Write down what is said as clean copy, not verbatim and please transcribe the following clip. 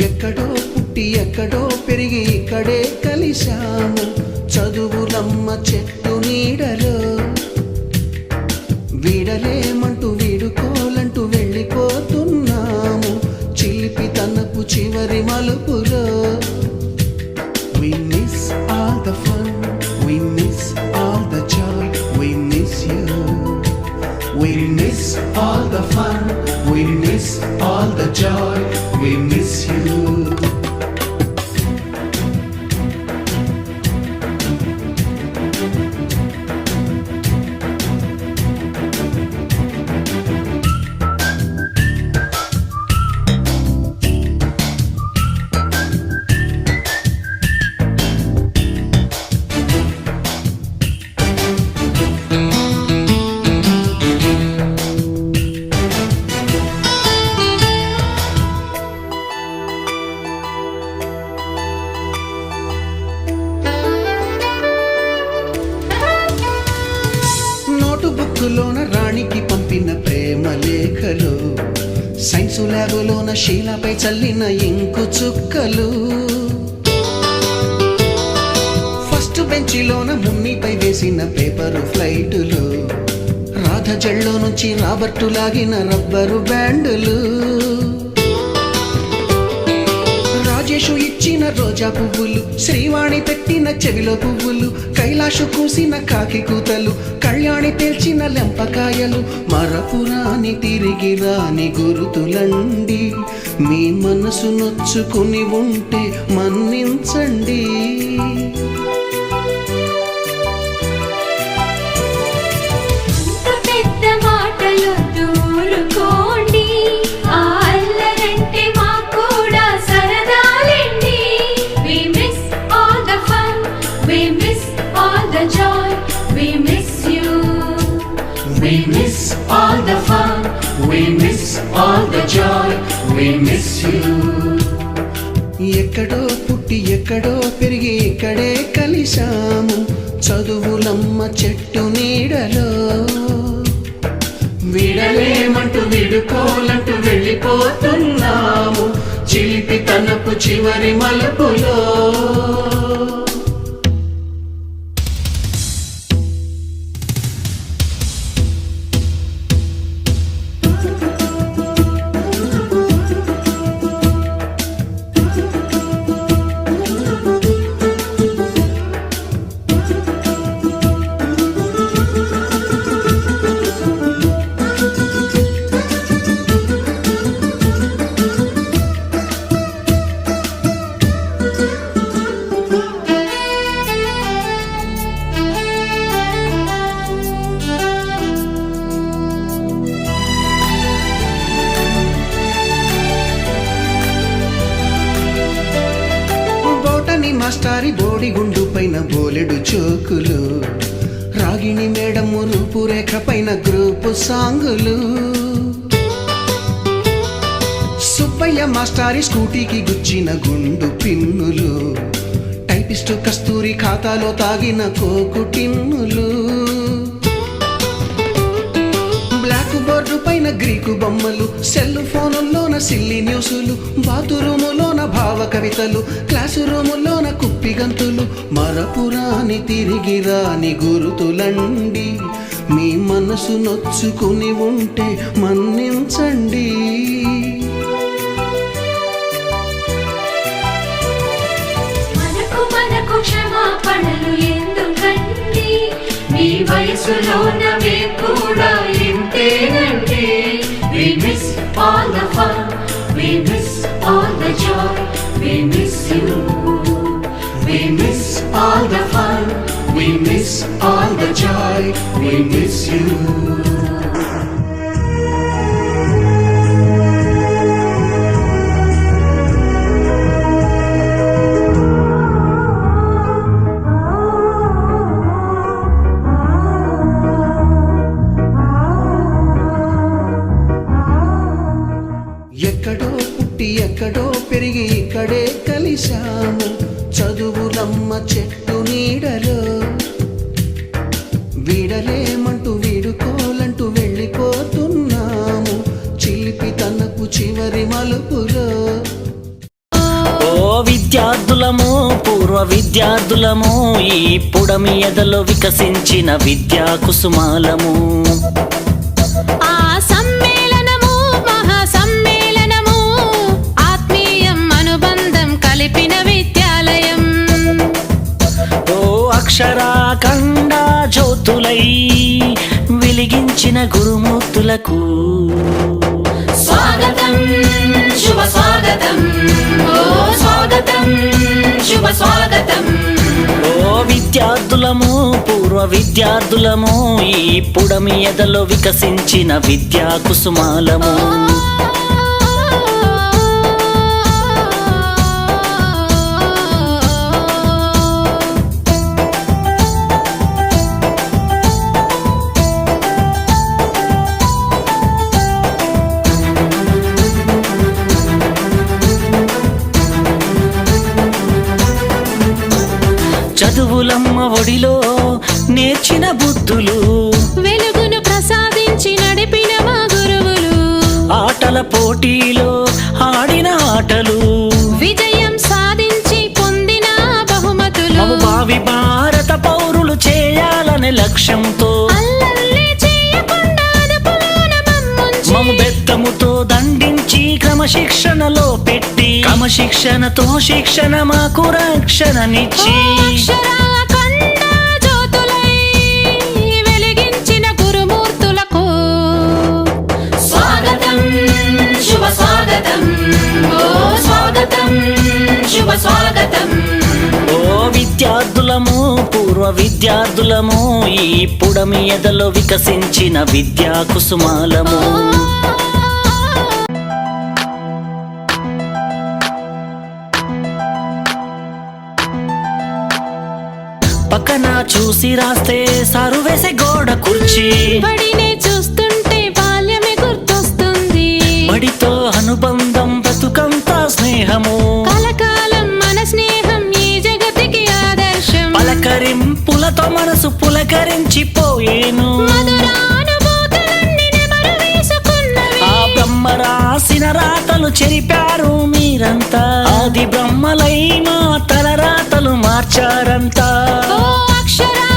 ఎక్కడో పుట్టి ఎక్కడో పెరిగి ఇక్కడే కలిశాము చదువులమ్మ చెట్టు నీడలో. వీడలేమంటూ వీడుకోలంటూ వెళ్ళిపోతున్నాము చిలిపి తనపు చివరి మలుపులో. We miss all the fun, we miss all the joy, we miss you. We miss all the fun, we miss all the joy, we miss you. బుక్కులోన రాణికి పంపిన ప్రేమ లేఖలు, సైన్సు ల్యాబులోన శీలపై చల్లిన ఇంకు చుక్కలు, ఫస్ట్ బెంచిలోన మున్నిపై వేసిన పేపరు ఫ్లైటులు, రాధ జల్లో నుంచి రాబర్టు లాగిన rubber బ్యాండులు, Rajesh ఇచ్చిన రోజా పువ్వులు, శ్రీవాణి పెట్టిన చెవిలో పువ్వులు, కైలాషు కూసిన కాకి కూతలు, కళ్యాణి పేల్చిన లెంపకాయలు, మరపురాని తిరిగి రాని గురుతులండి. మీ మనసు నొచ్చుకుని ఉంటే మన్నించండి. We miss all the fun, we miss all the joy, we miss you. ఎక్కడో పుట్టి ఎక్కడో పెరిగి ఇక్కడే కలిశాము చదువులమ్మ చెట్టు నీడలో. వీడలేమంటూ వీడుకోలంటూ వెళ్ళిపోతున్నాము చిలిపి తనపు చివరి మలుపులో. మాస్టారి బోడిగుండు పైన బోలెడు చోకులు, రాగిణి మేడము రూపురేఖ పైన గ్రూపు సాంగులు, సుబ్బయ్య మాస్టారి స్కూటీకి గుచ్చిన గుండు పిన్నులు, టైపిస్టు కస్తూరి ఖాతాలో తాగిన కోకు టిన్నులు, బ్లాక్ బోర్డు పైన గ్రీకు బొమ్మలు, సెల్ ఫోనుల్లోన సిల్లి న్యూసులు, బాతురూములోన భావ కవితలు, క్లాసు రూములోన కుప్పిగంతులు, మరపురాని తిరిగి రాని గురుతులండి. మీ మనసు నొచ్చుకుని ఉంటే మన్నించండి. మనకు క్షమాపణలు ఎందుకండి, మీ వయసులోనవే కూడా ఇంతేనండి. We miss all the fun, we miss all the joy, we miss you. We miss all the fun, we miss all the joy, we miss you. ఎక్కడో పుట్టి ఎక్కడో పెరిగి ఇక్కడే కలిశాము చదువులమ్మ చెట్టు నీడలో. వీడలేమంటూ వీడుకోలంటూ వెళ్ళిపోతున్నాము చిలిపి తనపు చివరి మలుపులో. విద్యార్థులము పూర్వ విద్యార్థులము ఈ పుడమి ఎదలో వికసించిన విద్యా కుసుమాలము. ఆ సమ్మేళనము మహా సమ్మేళనము ఆత్మీయం అనుబంధం కలిపిన విద్యాలయం. ఓ అక్షరాఖండ జ్యోతులై వెలిగించిన గురుమూర్తులకు స్వాగతం శుభ స్వాగతం, ఓ స్వాగతం శుభ స్వాగతం. ఓ విద్యార్థులము పూర్వ విద్యార్థులము ఈ పుడమి ఎదలో వికసించిన విద్యా కుసుమాలము. చదువులమ్మ ఒడిలో నేర్చిన బుద్ధులు, వెలుగును ప్రసాదించి నడిపిన మా గురువులు, ఆటల పోటీలో ఆడిన ఆటలు, విజయం సాధించి పొందిన బహుమతులు, మము భావి భారత పౌరులు చేయాలనే లక్ష్యంతో అల్లర్లే చేయకుండా అదుపులోన మమ్ముంచి, మము బెత్తముతో దండించి క్రమశిక్షణలో పెట్టి క్రమశిక్షణతో శిక్షణ మాకు రక్షణనిచ్చి అక్షరాఖండ జ్యోతులై వెలిగించిన గురుమూర్తులకు స్వాగతం శుభ స్వాగతం, ఓ స్వాగతం శుభ స్వాగతం. ఓ విద్యార్థులము పూర్వ విద్యార్థులము ఈ పుడమి ఎదలో వికసించిన విద్యా కుసుమాలము. పక్కన చూసి రాస్తే సారు వేసే గోడ కుర్చీ, బడినే చూస్తుంటే బాల్యమే గుర్తొస్తుంది, బడితో అనుబంధం బ్రతుకంతా స్నేహము, కలకాలం మన స్నేహం ఈ జగతికి ఆదర్శం, పలకరింపులతో మనసు పులకరించిపోయేను, మధురానుభూతులన్నీ నెమరు వేసుకున్నవి, ఆ బ్రహ్మ రాసిన రాతలు చెరిపారు మీరంతా, ఆది బ్రహ్మలై మా తల రాతలు మార్చారంతా. ఓ అక్షరా